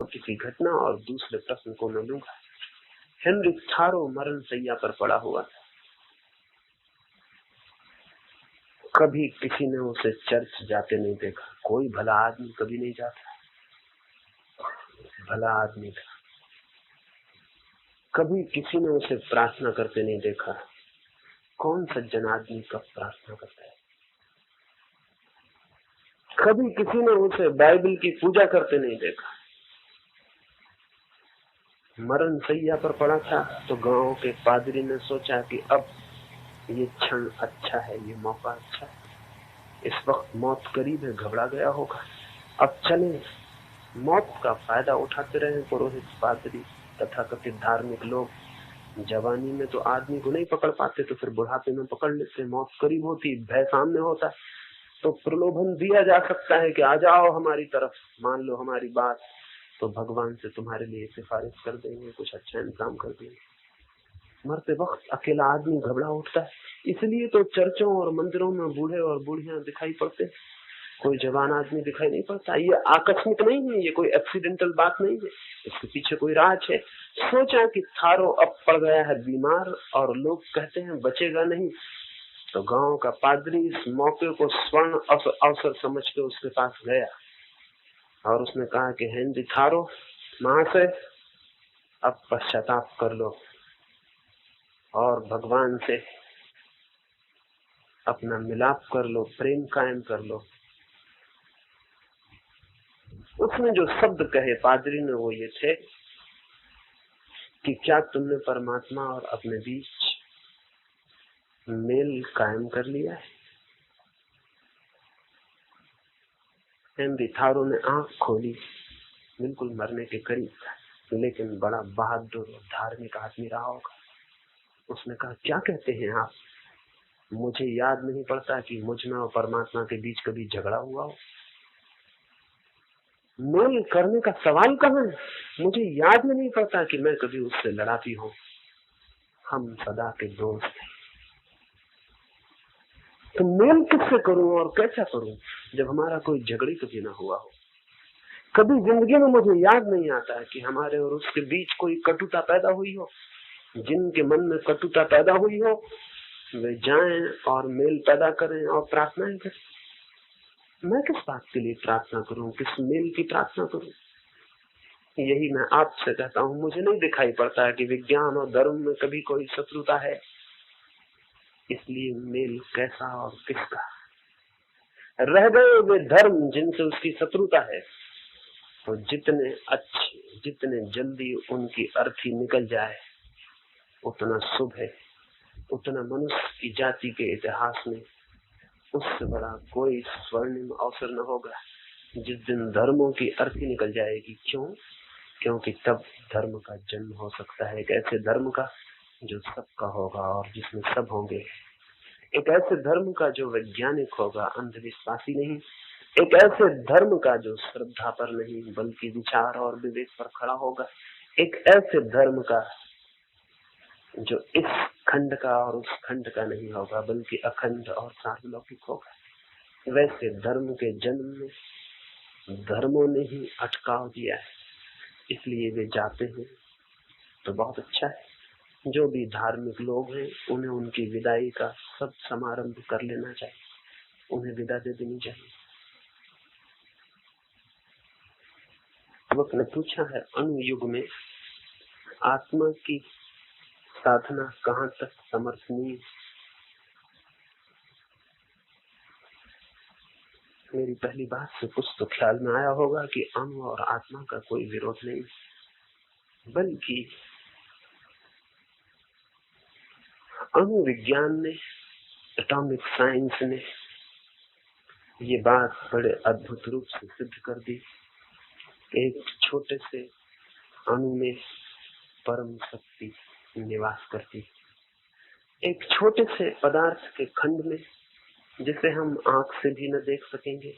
किसी घटना और दूसरे प्रश्न को मैं लूंगा। हेनरिक थारो मरण सैया पर पड़ा हुआ था। कभी किसी ने उसे चर्च जाते नहीं देखा। कोई भला आदमी कभी नहीं जाता, भला आदमी था। कभी किसी ने उसे प्रार्थना करते नहीं देखा। कौन सज्जन आदमी कब प्रार्थना करता है? कभी किसी ने उसे बाइबल की पूजा करते नहीं देखा। मरण सैया पर पड़ा था तो गांव के पादरी ने सोचा कि अब ये क्षण अच्छा है, ये मौका अच्छा है, इस वक्त मौत करीब है, घबरा गया होगा, अब चलें, मौत का फायदा उठाते रहे। पुरोहित, पादरी, तथाकथित धार्मिक लोग जवानी में तो आदमी को नहीं पकड़ पाते, तो फिर बुढ़ापे में पकड़ लेते। मौत करीब होती, भय सामने होता, तो प्रलोभन दिया जा सकता है कि आ जाओ हमारी तरफ, मान लो हमारी बात, तो भगवान से तुम्हारे लिए सिफारिश कर देंगे, कुछ अच्छा इंतजाम कर देंगे। मरते वक्त अकेला आदमी घबरा उठता है। इसलिए तो चर्चों और मंदिरों में बूढ़े और बूढ़ियां दिखाई पड़ते, कोई जवान आदमी दिखाई नहीं पड़ता। ये आकस्मिक नहीं है, ये कोई एक्सीडेंटल बात नहीं है, इसके पीछे कोई राज है। सोचा कि थारो अब पड़ गया है बीमार और लोग कहते हैं बचेगा नहीं, तो गांव का पादरी इस मौके को स्वर्ण अवसर समझ के उसके पास गया और उसने कहा कि हेनरी थारो महाशय, अब पश्चाताप कर लो और भगवान से अपना मिलाप कर लो, प्रेम कायम कर लो। उसने जो शब्द कहे पादरी ने वो ये थे कि क्या तुमने परमात्मा और अपने बीच मेल कायम कर लिया है? हेनरी थारो ने आंख खोली, बिल्कुल मरने के करीब था, लेकिन बड़ा बहादुर और धार्मिक आदमी रहा होगा। उसने कहा, क्या कहते हैं आप? मुझे याद नहीं पड़ता कि मुझ में और परमात्मा के बीच कभी झगड़ा हुआ हो। मेल करने का सवाल कहाँ है? मुझे याद में नहीं पड़ता कि मैं कभी उससे लड़ा भी हूं। हम सदा के दोस्त हैं, तो मेल किससे करूं और कैसा करूं जब हमारा कोई झगड़ी कभी ना हुआ हो। कभी जिंदगी में मुझे याद नहीं आता कि हमारे और उसके बीच कोई कटुता पैदा हुई हो। जिनके मन में कटुता पैदा हुई हो वे जाएं और मेल पैदा करें और प्रार्थनाएं करें। मैं किस बात के लिए प्रार्थना करूं, किस मेल की प्रार्थना करूं? यही मैं आपसे कहता हूं, मुझे नहीं दिखाई पड़ता कि विज्ञान और धर्म में कभी कोई शत्रुता है, इसलिए मेल कैसा और किसका? रह गए वे धर्म जिनसे उसकी शत्रुता है, तो जितने अच्छे, जितने जल्दी उनकी अर्थी निकल जाए उतना शुभ है, उतना मनुष्य की जाति के इतिहास में उससे बड़ा कोई स्वर्णिम अवसर न होगा जिस दिन धर्मों की अर्थी निकल जाएगी। क्यों? क्योंकि तब धर्म का जन्म हो सकता है, एक ऐसे धर्म का जो सबका होगा और जिसमें सब होंगे, एक ऐसे धर्म का जो वैज्ञानिक होगा, अंधविश्वासी नहीं, एक ऐसे धर्म का जो श्रद्धा पर नहीं बल्कि विचार और विवेक पर खड़ा होगा, एक ऐसे धर्म का जो इस खंड का और उस खंड का नहीं होगा बल्कि अखंड और सार्वलौकिक होगा। वैसे धर्म के जन्म में धर्मों ने ही अटकाव दिया है, इसलिए वे जाते हैं तो बहुत अच्छा है। जो भी धार्मिक लोग हैं उन्हें उनकी विदाई का सब समारंभ कर लेना चाहिए, उन्हें विदा दे देनी चाहिए। युवक ने पूछा है, अनुयुग में आत्मा की साधना कहाँ तक समर्थनीय? मेरी पहली बात से कुछ तो ख्याल में आया होगा कि अणु और आत्मा का कोई विरोध नहीं, बल्कि अणु विज्ञान ने, एटॉमिक साइंस ने ये बात बड़े अद्भुत रूप से सिद्ध कर दी। एक छोटे से अणु में परम शक्ति निवास करती, एक छोटे से पदार्थ के खंड में जिसे हम आंख से भी न देख सकेंगे,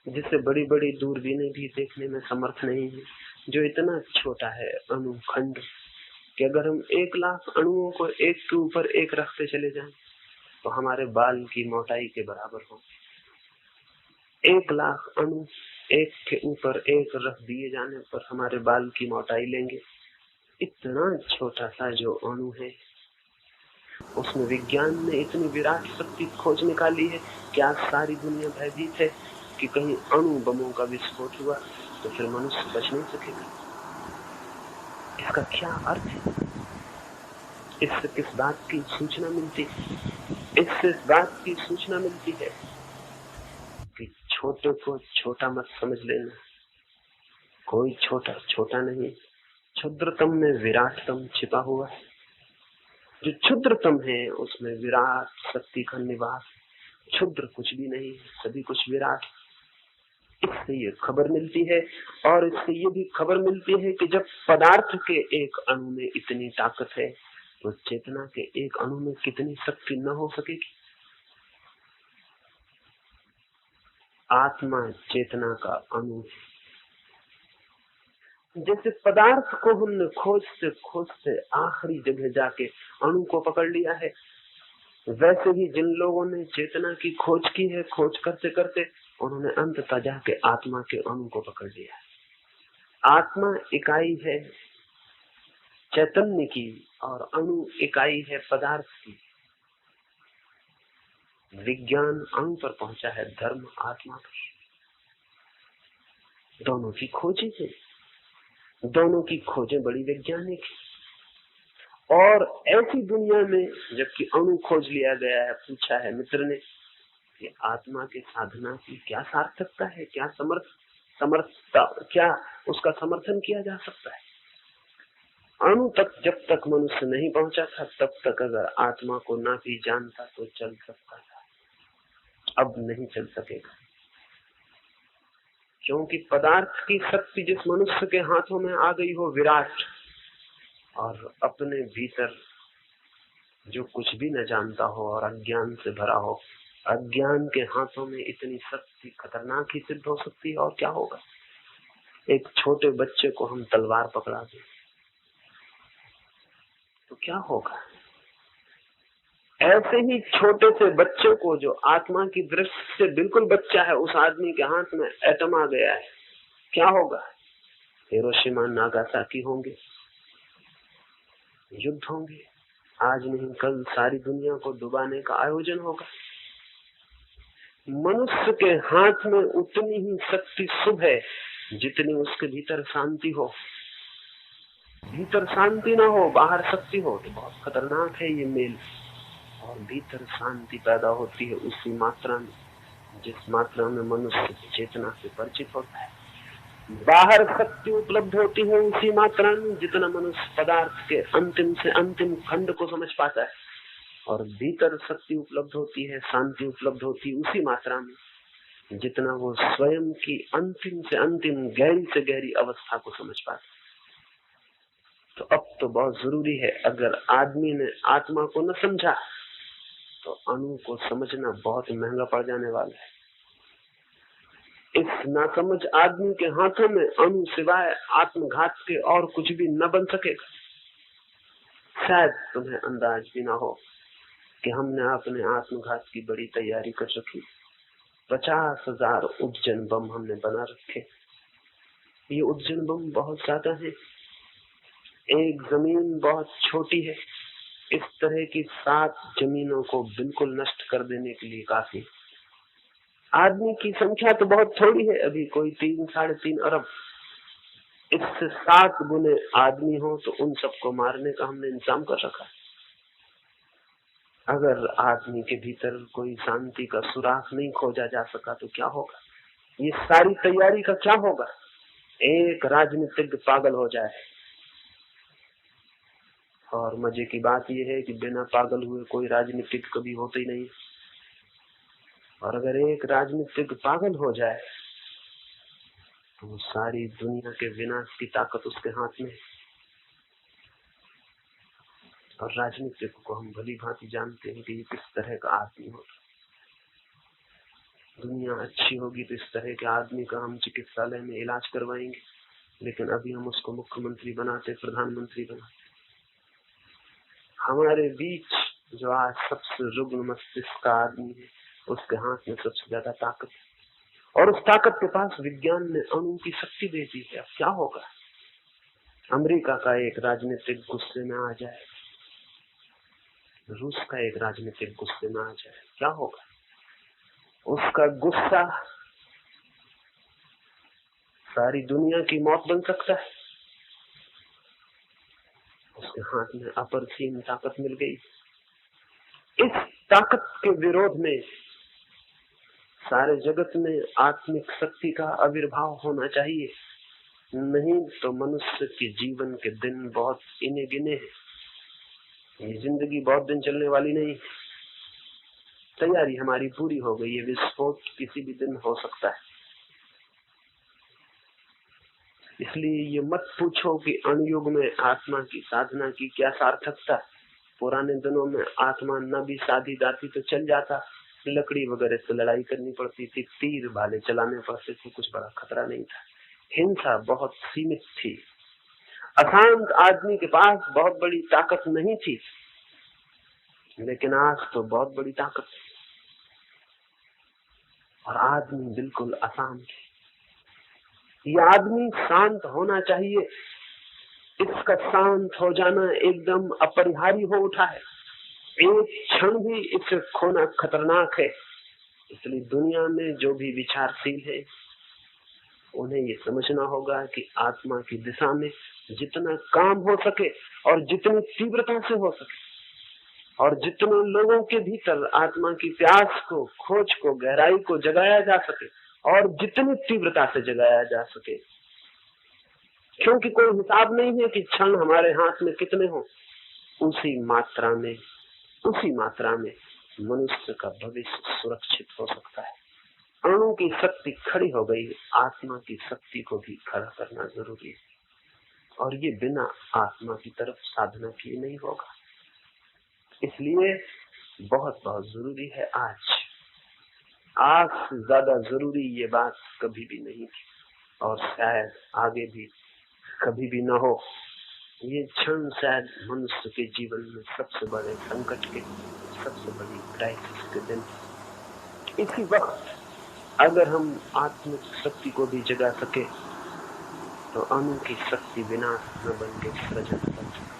जिसे बड़ी बड़ी दूरबीनें भी देखने में समर्थ नहीं है, जो इतना छोटा है अणुखंड कि अगर हम 1,00,000 अणुओं को एक के ऊपर एक रखते चले जाएं तो हमारे बाल की मोटाई के बराबर हो। 1,00,000 अणु एक के ऊपर एक रख दिए जाने पर हमारे बाल की मोटाई लेंगे। इतना छोटा सा जो अणु है, उसमें विज्ञान ने इतनी विराट शक्ति खोज निकाली है कि आज सारी दुनिया भयभीत है कि कहीं अणु बमों का विस्फोट हुआ तो फिर मनुष्य बच नहीं सकेगा। इसका क्या अर्थ है? इससे किस बात की सूचना मिलती है? इससे इस बात की सूचना मिलती है कि छोटे को छोटा मत समझ लेना। कोई छोटा छोटा नहीं, क्षुद्रतम में विराटतम छिपा हुआ है। जो क्षुद्रतम है उसमें विराट शक्ति का निवास। क्षुद्र कुछ भी नहीं, सभी कुछ विराट। इससे ये खबर मिलती है, और इससे ये भी खबर मिलती है कि जब पदार्थ के एक अणु में इतनी ताकत है तो चेतना के एक अणु में कितनी शक्ति न हो सकेगी। आत्मा चेतना का अणु है। जैसे पदार्थ को हमने खोजते खोजते आखिरी जगह जाके अणु को पकड़ लिया है, वैसे ही जिन लोगों ने चेतना की खोज की है, खोज करते करते उन्होंने अंततः जाके आत्मा के अणु को पकड़ लिया है। आत्मा इकाई है चैतन्य की और अणु इकाई है पदार्थ की। विज्ञान अणु पर पहुंचा है, धर्म आत्मा पर। दोनों की खोजें हैं, दोनों की खोजें बड़ी वैज्ञानिक है। और ऐसी दुनिया में जबकि अणु खोज लिया गया है, पूछा है मित्र ने कि आत्मा के साधना की क्या सार्थकता है, क्या समर्थता, क्या उसका समर्थन किया जा सकता है। अणु तक जब तक मनुष्य नहीं पहुंचा था तब तक अगर आत्मा को ना भी जानता तो चल सकता था, अब नहीं चल सकेगा। क्योंकि पदार्थ की शक्ति जिस मनुष्य के हाथों में आ गई हो विराट, और अपने भीतर जो कुछ भी न जानता हो और अज्ञान से भरा हो, अज्ञान के हाथों में इतनी शक्ति खतरनाक ही सिद्ध हो सकती है। और क्या होगा? एक छोटे बच्चे को हम तलवार पकड़ा दें तो क्या होगा? ऐसे ही छोटे से बच्चे को, जो आत्मा की दृष्टि से बिल्कुल बच्चा है, उस आदमी के हाथ में एटम आ गया है, क्या होगा? हिरोशिमा नागासाकी होंगे, युद्ध होंगे। आज नहीं कल सारी दुनिया को डुबाने का आयोजन होगा। मनुष्य के हाथ में उतनी ही शक्ति शुभ है जितनी उसके भीतर शांति हो। भीतर शांति ना हो, बाहर शक्ति हो तो बहुत खतरनाक है ये मेल। और भीतर शांति पैदा होती है उसी मात्रा में जिस मात्रा में मनुष्य चेतना से परिचित होता है। बाहर शक्ति उपलब्ध होती है उसी मात्रा में जितना मनुष्य पदार्थ के अंतिम से अंतिम खंड को समझ पाता है। और भीतर शक्ति उपलब्ध होती है, शांति उपलब्ध होती है उसी मात्रा में जितना वो स्वयं की अंतिम से अंतिम गहरी से गहरी अवस्था को समझ पाता है। तो अब तो बहुत जरूरी है, अगर आदमी ने आत्मा को न समझा तो अणु को समझना बहुत महंगा पड़ जाने वाला है। इस नासमझ आदमी के हाथों में अणु सिवाय आत्मघात के और कुछ भी न बन सकेगा। शायद तुम्हें अंदाज भी ना हो कि हमने अपने आत्मघात की बड़ी तैयारी कर रखी। 50,000 उद्जन बम हमने बना रखे। ये उद्जन बम बहुत ज्यादा है। एक जमीन बहुत छोटी है, इस तरह की 7 जमीनों को बिल्कुल नष्ट कर देने के लिए काफी। आदमी की संख्या तो बहुत थोड़ी है, अभी कोई 3-3.5 अरब। इससे 7 गुने आदमी हो तो उन सबको मारने का हमने इंतजाम कर रखा है। अगर आदमी के भीतर कोई शांति का सुराग नहीं खोजा जा सका तो क्या होगा? ये सारी तैयारी का क्या होगा? एक राजनीतिज्ञ पागल हो जाए, और मजे की बात यह है कि बिना पागल हुए कोई राजनीतिज्ञ कभी होते ही नहीं। और अगर एक राजनीतिज्ञ पागल हो जाए तो सारी दुनिया के विनाश की ताकत उसके हाथ में है। और राजनीतिक को हम भली भांति जानते हैं कि ये किस तरह का आदमी होगा। दुनिया अच्छी होगी तो इस तरह के आदमी का हम चिकित्सालय में इलाज करवाएंगे, लेकिन अभी हम उसको मुख्यमंत्री बनाते, प्रधानमंत्री बनाते। हमारे बीच जो आज सबसे रुग्ण मस्तिष्क का आदमी है, उसके हाथ में सबसे ज्यादा ताकत है। और उस ताकत के पास विज्ञान ने अणु की शक्ति दे दी है। अब क्या होगा? अमेरिका का एक राजनीतिक गुस्से में आ जाए, रूस का एक राजनीतिक गुस्से में आ जाए, क्या होगा? उसका गुस्सा सारी दुनिया की मौत बन सकता है। उसके हाथ में अपरिसीम ताकत मिल गई। इस ताकत के विरोध में सारे जगत में आत्मिक शक्ति का आविर्भाव होना चाहिए, नहीं तो मनुष्य के जीवन के दिन बहुत इने गिने हैं। ये जिंदगी बहुत दिन चलने वाली नहीं। तैयारी हमारी पूरी हो गई है, विस्फोट किसी भी दिन हो सकता है। इसलिए ये मत पूछो कि अणुयुग में आत्मा की साधना की क्या सार्थकता। पुराने दिनों में आत्मा न भी साधी जाती तो चल जाता, लकड़ी वगैरह से लड़ाई करनी पड़ती थी, तीर भाले चलाने पड़ते थे, कुछ बड़ा खतरा नहीं था, हिंसा बहुत सीमित थी, अशांत आदमी के पास बहुत बड़ी ताकत नहीं थी। लेकिन आज तो बहुत बड़ी ताकत है और आदमी बिल्कुल अशांत है। ये आदमी शांत होना चाहिए, इसका शांत हो जाना एकदम अपरिहार्य हो उठा है। एक क्षण भी इसे खोना खतरनाक है। इसलिए दुनिया में जो भी विचारशील है उन्हें ये समझना होगा कि आत्मा की दिशा में जितना काम हो सके और जितनी तीव्रता से हो सके और जितने लोगों के भीतर आत्मा की प्यास को, खोज को, गहराई को जगाया जा सके और जितनी तीव्रता से जगाया जा सके, क्योंकि कोई हिसाब नहीं है कि क्षण हमारे हाथ में कितने हो, उसी मात्रा में मनुष्य का भविष्य सुरक्षित हो सकता है। अणु की शक्ति खड़ी हो गई, आत्मा की शक्ति को भी खड़ा करना जरूरी है और ये बिना आत्मा की तरफ साधना किए नहीं होगा। इसलिए बहुत बहुत जरूरी है। आज से ज्यादा जरूरी ये बात कभी भी नहीं थी और शायद आगे भी कभी भी न हो। ये क्षण शायद मनुष्य के जीवन में सबसे बड़े संकट के, सबसे बड़ी क्राइसिस के दिन। इसी वक्त अगर हम आत्मिक शक्ति को भी जगा सके तो अणु की शक्ति विनाश न बन के सृजन बन सकती है।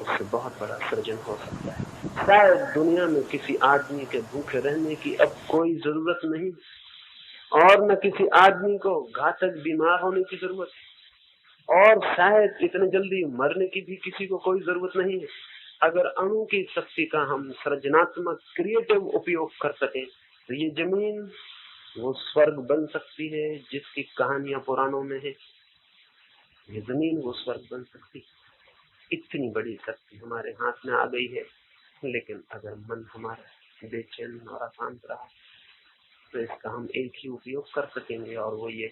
उससे बहुत बड़ा सृजन हो सकता है। शायद दुनिया में किसी आदमी के भूखे रहने की अब कोई जरूरत नहीं और न किसी आदमी को घातक बीमार होने की जरूरत है और शायद इतने जल्दी मरने की भी किसी को कोई जरूरत नहीं है। अगर अणु की शक्ति का हम सृजनात्मक क्रिएटिव उपयोग कर सकें तो ये जमीन वो स्वर्ग बन सकती है जिसकी कहानियां पुराणों में है। ये जमीन वो स्वर्ग बन सकती है। इतनी बड़ी शक्ति हमारे हाथ में आ गई है, लेकिन अगर मन हमारा बेचैन और अशांत रहा तो इसका हम एक ही उपयोग कर सकेंगे और वो ये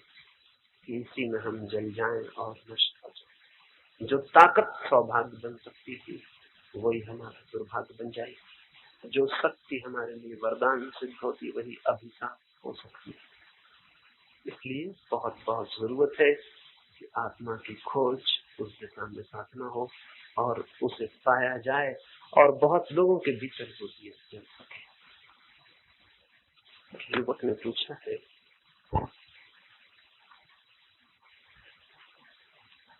कि इसी में हम जल जाएं और नष्ट हो जाएं। जो ताकत सौभाग्य बन सकती थी वही हमारा दुर्भाग्य बन जाएगी। जो शक्ति हमारे लिए वरदान सिद्ध होती वही अभिशाप हो सकती है। इसलिए बहुत बहुत जरूरत है कि आत्मा की खोज उस दिशा में साधना हो और उसे पाया जाए और बहुत लोगों के भीतर वो दिया जा सके। युवक ने पूछा है,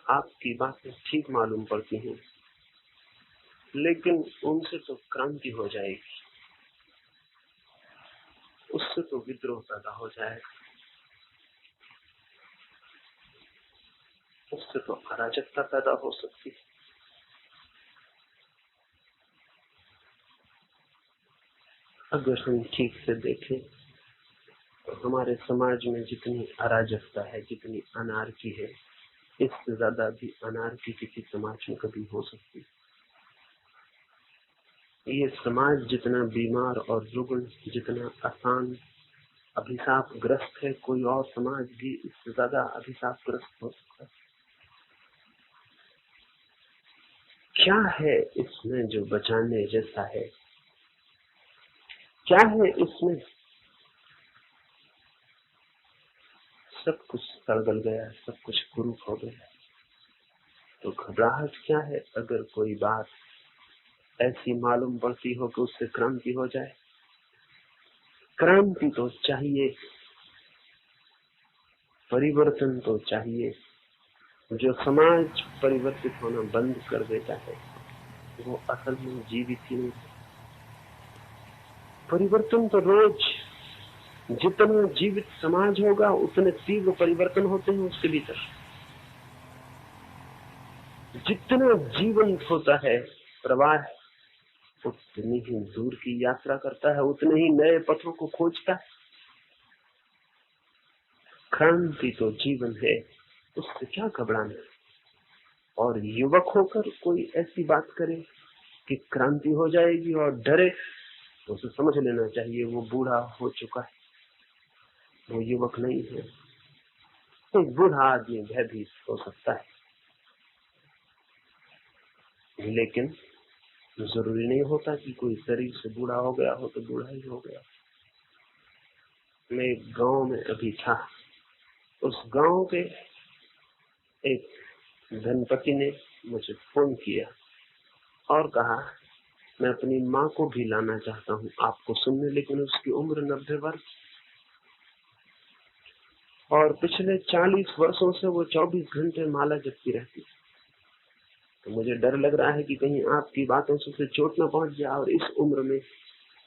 आपकी बातें ठीक मालूम पड़ती हैं लेकिन उनसे तो क्रांति हो जाएगी, उससे तो विद्रोह पैदा हो जाएगा, उससे तो अराजकता पैदा हो सकती है। अगर हम ठीक से देखें तो हमारे समाज में जितनी अराजकता है, जितनी अनारकी है, इससे ज्यादा भी अनारकी किसी समाज में कभी हो सकती है। ये समाज जितना बीमार और रुग्ण, जितना अशांत, अभिशापग्रस्त है, कोई और समाज भी इससे ज्यादा अभिशापग्रस्त हो सकता है। क्या है इसमें जो बचाने जैसा है? क्या है इसमें? सब कुछ सड़गल गया, सब कुछ कुरूप हो गया, तो घबराहट क्या है? अगर कोई बात ऐसी मालूम पड़ती हो कि उससे क्रांति हो जाए। क्रांति तो चाहिए, परिवर्तन तो चाहिए। जो समाज परिवर्तित होना बंद कर देता है वो असल में जीवित ही नहीं। परिवर्तन तो रोज, जितना जीवित समाज होगा उतने तीव्र परिवर्तन होते हैं उसके भीतर। जितना जीवंत होता है प्रवाह, उतनी ही दूर की यात्रा करता है, उतने ही नए पथों को खोजता है। क्रांति तो जीवन है, उससे क्या घबराना। और युवक होकर कोई ऐसी बात करे कि क्रांति हो जाएगी और डरे, तो उसे समझ लेना चाहिए वो बूढ़ा हो चुका है, वो युवक नहीं है। तो बूढ़ा आदमी भयभीत हो सकता है, लेकिन जरूरी नहीं होता कि कोई शरीर से बूढ़ा हो गया हो तो बूढ़ा ही हो गया। मैं एक गांव में अभी था, उस गांव के एक धनपति ने मुझे फोन किया और कहा मैं अपनी माँ को भी लाना चाहता हूँ आपको सुनने, लेकिन उसकी उम्र 90 वर्ष और पिछले 40 वर्षों से वो 24 घंटे माला जपती रहती। तो मुझे डर लग रहा है कि कहीं आपकी बातों से उसे चोट न पहुंच जाए और इस उम्र में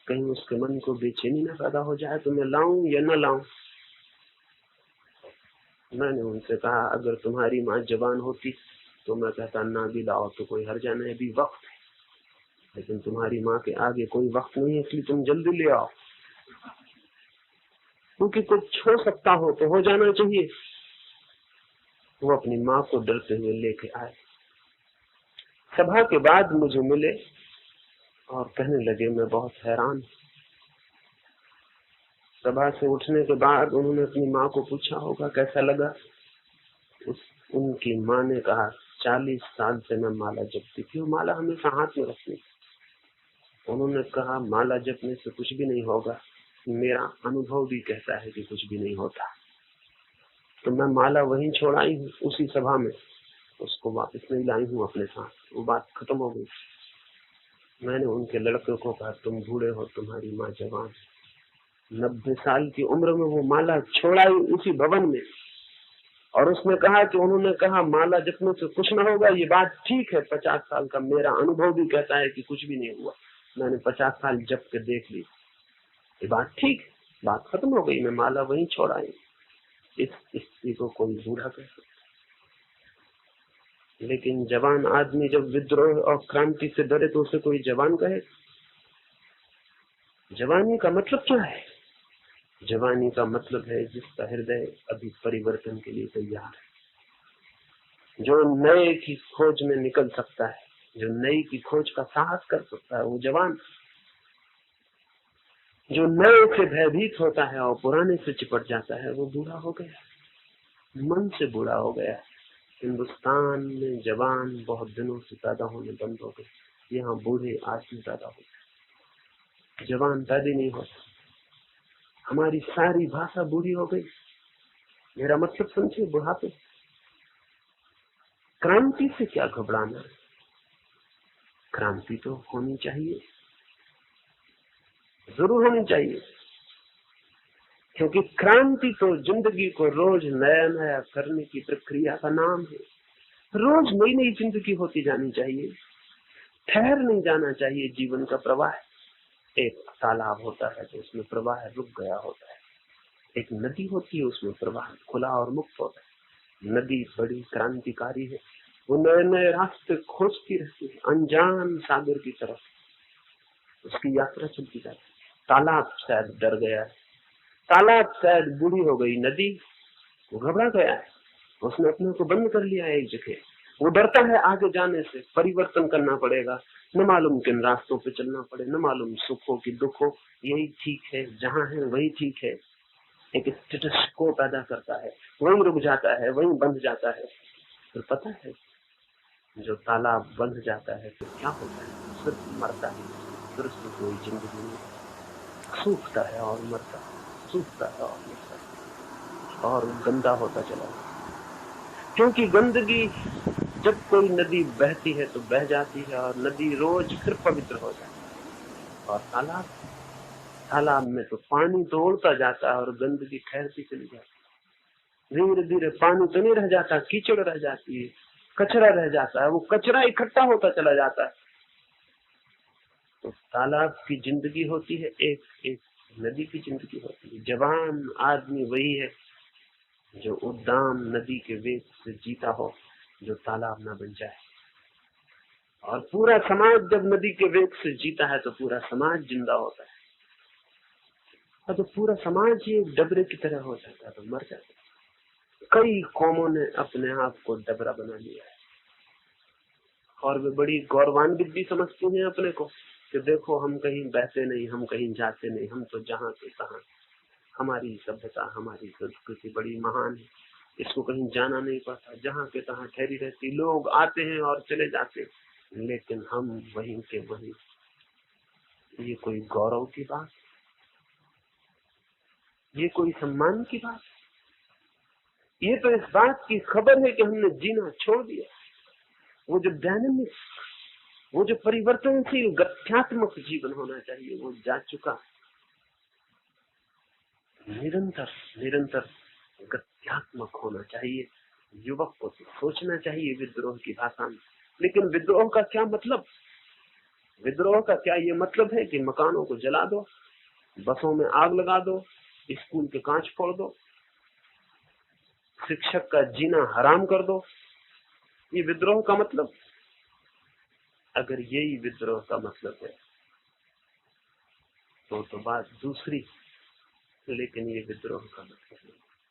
कहीं उसके मन को बेचैनी न पैदा हो जाए, तो मैं लाऊं या न लाऊं। मैंने उनसे कहा अगर तुम्हारी माँ जवान होती तो मैं कहता ना भी लाओ तो कोई हर्जा नहीं, अभी वक्त है, लेकिन तुम्हारी माँ के आगे कोई वक्त नहीं है, इसलिए तुम जल्दी ले आओ, क्योंकि कुछ हो सकता हो तो हो जाना चाहिए। वो अपनी माँ को डरते हुए लेके आए। सभा के बाद मुझे मिले और कहने लगे मैं बहुत हैरान। सभा से उठने के बाद उन्होंने अपनी माँ को पूछा होगा कैसा लगा। उनकी माँ ने कहा 40 साल से मैं माला जपती थी, माला हमेशा हाथ में रखती। उन्होंने कहा माला जपने से कुछ भी नहीं होगा, मेरा अनुभव भी कहता है कि कुछ भी नहीं होता। तो मैं माला वहीं छोड़ आई हूँ उसी सभा में, उसको वापस नहीं लाई हूँ अपने साथ। वो बात खत्म हो गई। मैंने उनके लड़के को कहा तुम बूढ़े हो, तुम्हारी माँ जवान, 90 साल की उम्र में वो माला छोड़ाई उसी भवन में। और उसने कहा कि उन्होंने कहा माला जपने से कुछ ना होगा, ये बात ठीक है। 50 साल का मेरा अनुभव भी कहता है कि कुछ भी नहीं हुआ, मैंने 50 साल जप के देख ली, ये बात ठीक, बात खत्म हो गई, मैं माला वहीं छोड़ाई। इस स्थिति को कोई बूढ़ा कह सकता, लेकिन जवान आदमी जब विद्रोह और क्रांति से डरे तो उसे कोई जवान कहे। जवानी का मतलब क्या है? जवानी का मतलब है जिसका हृदय अभी परिवर्तन के लिए तैयार है, जो नए की खोज में निकल सकता है, जो नई की खोज का साहस कर सकता है, वो जवान। जो नए से भयभीत होता है और पुराने से चिपट जाता है वो बूढ़ा हो गया, मन से बूढ़ा हो गया। हिंदुस्तान में जवान बहुत दिनों से पैदा होने बंद हो गए, यहाँ बूढ़े आदमी पैदा हो गए, जवान पैदा नहीं होता। हमारी सारी भाषा बूढ़ी हो गई। मेरा मतलब समझिए, बुढ़ापे। क्रांति से क्या घबराना, क्रांति तो होनी चाहिए, जरूर होनी चाहिए, क्योंकि क्रांति तो जिंदगी को रोज नया नया करने की प्रक्रिया का नाम है। रोज नई नई जिंदगी होती जानी चाहिए, ठहर नहीं जाना चाहिए जीवन का प्रवाह। एक तालाब होता है तो उसमें प्रवाह रुक गया होता है, एक नदी होती है उसमें प्रवाह खुला और मुक्त होता है। नदी बड़ी क्रांतिकारी है, वो नए नए रास्ते खोजती रहती है, अनजान सागर की तरफ उसकी यात्रा चलती जाती है। तालाब शायद डर गया है, तालाब शायद बूढ़ी हो गई, नदी वो घबरा गया है, उसने अपने को बंद कर लिया है एक जगह, वो डरता है आगे जाने से। परिवर्तन करना पड़ेगा, न मालूम किन रास्तों पे चलना पड़े, न मालूम सुख हो कि दुख हो, यही ठीक है, जहाँ है वही ठीक है। एक स्टेटस को पैदा करता है, वहीं रुक जाता है, वहीं बंध जाता है। फिर पता है जो तालाब बंध जाता है तो क्या होता है? सिर्फ मरता है, फिर उसमें कोई जिंदगी नहीं, सूखता है और मरता है, सूखता है और मरता है, और गंदा होता चला है। क्योंकि गंदगी, जब कोई नदी बहती है तो बह जाती है और नदी रोज फिर पवित्र हो जाती है। और तालाब में तो पानी तो उड़ता जाता है और गंदगी ठहरती चली जाती है। धीरे धीरे पानी तो नहीं रह जाता, कीचड़ रह जाती है, कचरा रह जाता है, वो कचरा इकट्ठा होता चला जाता है। तो तालाब की जिंदगी होती है, एक एक नदी की जिंदगी होती है। जवान आदमी वही है जो उद्दाम नदी के वेग से जीता हो, जो तालाब ना बन जाए। और पूरा समाज जब नदी के वेग से जीता है तो पूरा समाज जिंदा होता है। और तो पूरा समाज ही एक डबरे की तरह हो जाता है तो मर जाता है। कई कौमों ने अपने आप को डबरा बना लिया है और वे बड़ी गौरवान्वित भी समझती हैं अपने को कि देखो हम कहीं बहते नहीं, हम कहीं जाते नहीं, हम तो जहां से तहां। हमारी सभ्यता, हमारी संस्कृति बड़ी महान है, इसको कहीं जाना नहीं पड़ता, जहां के तहां ठहरी रहती। लोग आते हैं और चले जाते, लेकिन हम वहीं के वहीं। ये कोई गौरव की बात, ये कोई सम्मान की बात, ये तो इस बात की खबर है कि हमने जीना छोड़ दिया। वो जो डायनेमिक, वो जो परिवर्तनशील गत्यात्मक जीवन होना चाहिए वो जा चुका। निरंतर निरंतर गत्यात्मक होना चाहिए। युवक को तो सोचना चाहिए विद्रोह की भाषा में। लेकिन विद्रोह का क्या मतलब? विद्रोह का क्या ये मतलब है कि मकानों को जला दो, बसों में आग लगा दो, स्कूल के कांच फोड़ दो, शिक्षक का जीना हराम कर दो? ये विद्रोह का मतलब? अगर यही विद्रोह का मतलब है तो बात दूसरी, लेकिन ये विद्रोह का मतलब नहीं।